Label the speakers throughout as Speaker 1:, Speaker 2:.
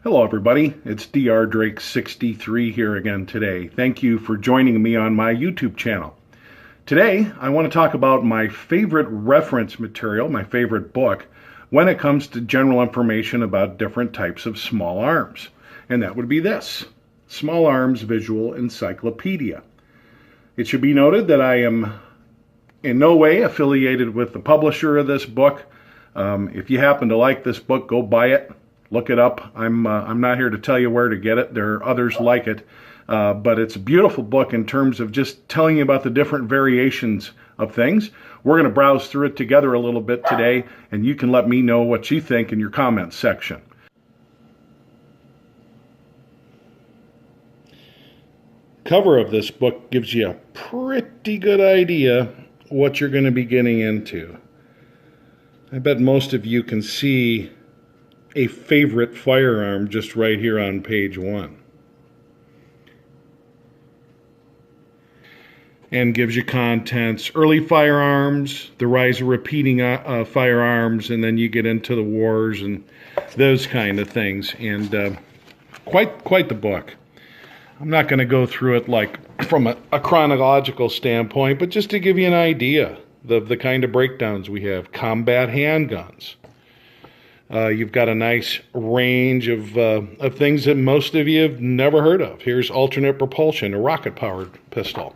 Speaker 1: Hello everybody, it's Dr. Drake 63 here again today. Thank you for joining me on my YouTube channel. Today I want to talk about my favorite reference material, my favorite book, when it comes to general information about different types of small arms. And that would be this, Small Arms Visual Encyclopedia. It should be noted that I am in no way affiliated with the publisher of this book. If you happen to like this book, go buy it. Look it up. I'm not here to tell you where to get it. There are others like it. But it's a beautiful book in terms of just telling you about the different variations of things. We're going to browse through it together a little bit today, and you can let me know what you think in your comments section. Cover of this book gives you a pretty good idea what you're going to be getting into. I bet most of you can see a favorite firearm just right here on page 1. And gives you contents, early firearms, the rise of repeating firearms, and then you get into the wars and those kind of things. And quite the book. I'm not going to go through it like from a chronological standpoint, but just to give you an idea of the kind of breakdowns we have. Combat handguns. You've got a nice range of things that most of you have never heard of. Here's alternate propulsion, a rocket-powered pistol.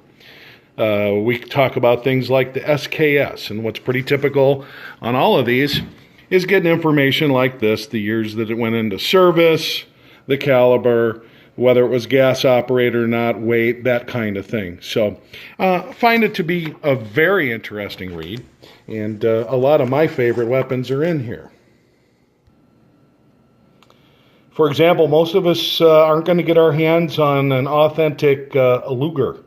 Speaker 1: We talk about things like the SKS, and what's pretty typical on all of these is getting information like this, the years that it went into service, the caliber, whether it was gas operated or not, weight, that kind of thing. So find it to be a very interesting read, and a lot of my favorite weapons are in here. For example, most of us aren't going to get our hands on an authentic Luger.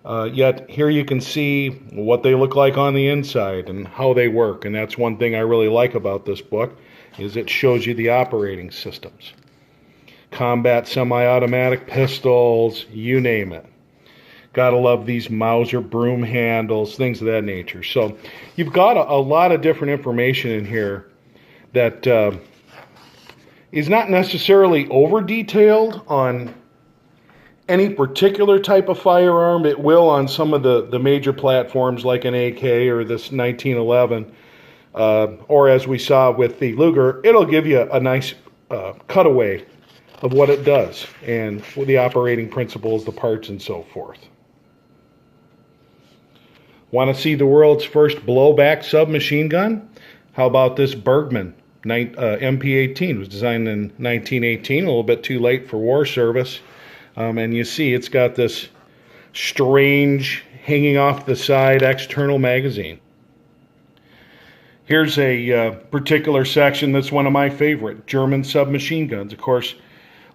Speaker 1: Yet here you can see what they look like on the inside and how they work. And that's one thing I really like about this book, is it shows you the operating systems. Combat semi-automatic pistols, you name it. Gotta love these Mauser broom handles, things of that nature. So you've got a lot of different information in here that is not necessarily over-detailed on any particular type of firearm. It will on some of the major platforms like an AK or this 1911, or as we saw with the Luger, it'll give you a nice cutaway of what it does and the operating principles, the parts, and so forth. Want to see the world's first blowback submachine gun? How about this Bergmann MP18? It was designed in 1918, a little bit too late for war service. And you see it's got this strange hanging off the side external magazine. Here's a particular section that's one of my favorite, German submachine guns. Of course,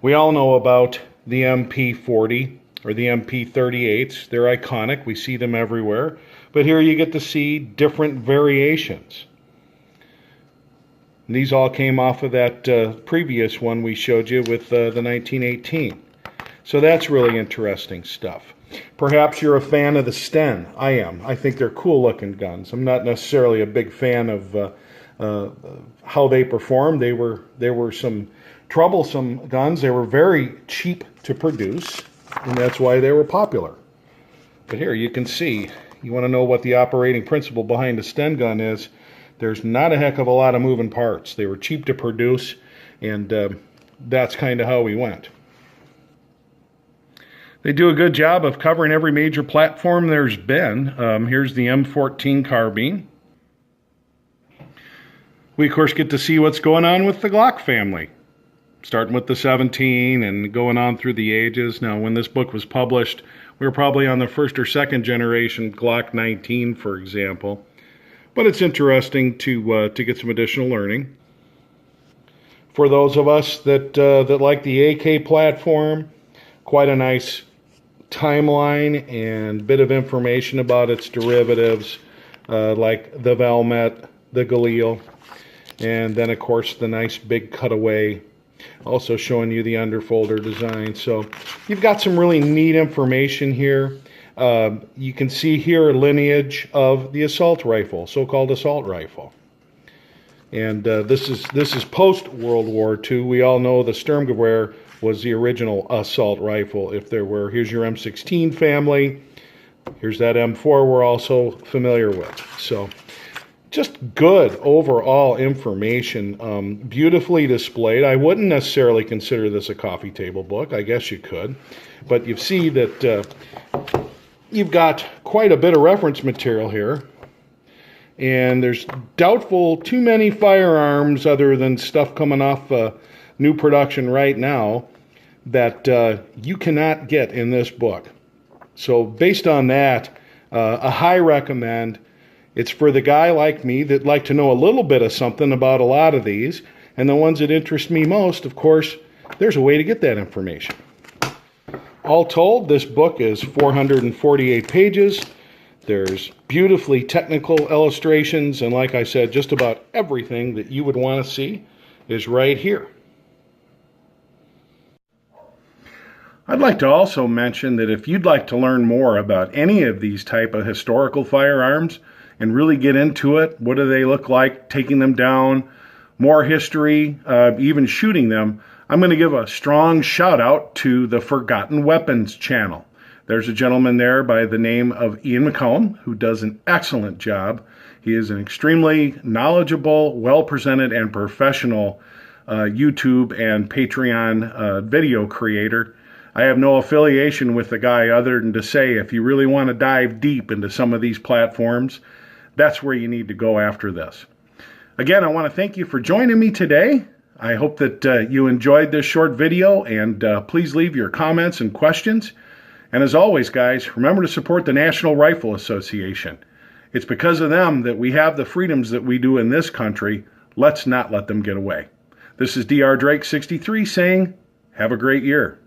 Speaker 1: we all know about the MP40 or the MP38s. They're iconic. We see them everywhere. But here you get to see different variations. And these all came off of that previous one we showed you with the 1918. So that's really interesting stuff. Perhaps you're a fan of the Sten. I am. I think they're cool looking guns. I'm not necessarily a big fan of how they perform. They were some troublesome guns. They were very cheap to produce, and that's why they were popular. But here you can see, you want to know what the operating principle behind a Sten gun is. There's not a heck of a lot of moving parts. They were cheap to produce, and that's kind of how we went. They do a good job of covering every major platform there's been. Here's the M14 carbine. We, of course, get to see what's going on with the Glock family, starting with the 17 and going on through the ages. Now, when this book was published, we were probably on the first or second generation Glock 19, for example. But it's interesting to get some additional learning. For those of us that like the AK platform, quite a nice timeline and bit of information about its derivatives, like the Valmet, the Galil, and then of course the nice big cutaway, also showing you the underfolder design. So you've got some really neat information here. You can see here a lineage of the assault rifle, so-called assault rifle. And this is post World War II. We all know the Sturmgewehr was the original assault rifle. Here's your M16 family. Here's that M4 we're also familiar with. So just good overall information, beautifully displayed. I wouldn't necessarily consider this a coffee table book. I guess you could. But you see that you've got quite a bit of reference material here. And there's doubtful too many firearms other than stuff coming off new production right now that you cannot get in this book. So based on that, a high recommend. It's for the guy like me that like to know a little bit of something about a lot of these. And the ones that interest me most, of course, there's a way to get that information. All told, this book is 448 pages. There's beautifully technical illustrations, and like I said, just about everything that you would want to see is right here. I'd like to also mention that if you'd like to learn more about any of these type of historical firearms and really get into it, what do they look like, taking them down, more history, even shooting them, I'm going to give a strong shout out to the Forgotten Weapons channel. There's a gentleman there by the name of Ian McComb who does an excellent job. He is an extremely knowledgeable, well-presented, and professional YouTube and Patreon video creator. I have no affiliation with the guy other than to say if you really want to dive deep into some of these platforms, that's where you need to go after this. Again, I want to thank you for joining me today. I hope that you enjoyed this short video, and please leave your comments and questions. And as always, guys, remember to support the National Rifle Association. It's because of them that we have the freedoms that we do in this country. Let's not let them get away. This is Dr. Drake 63 saying, have a great year.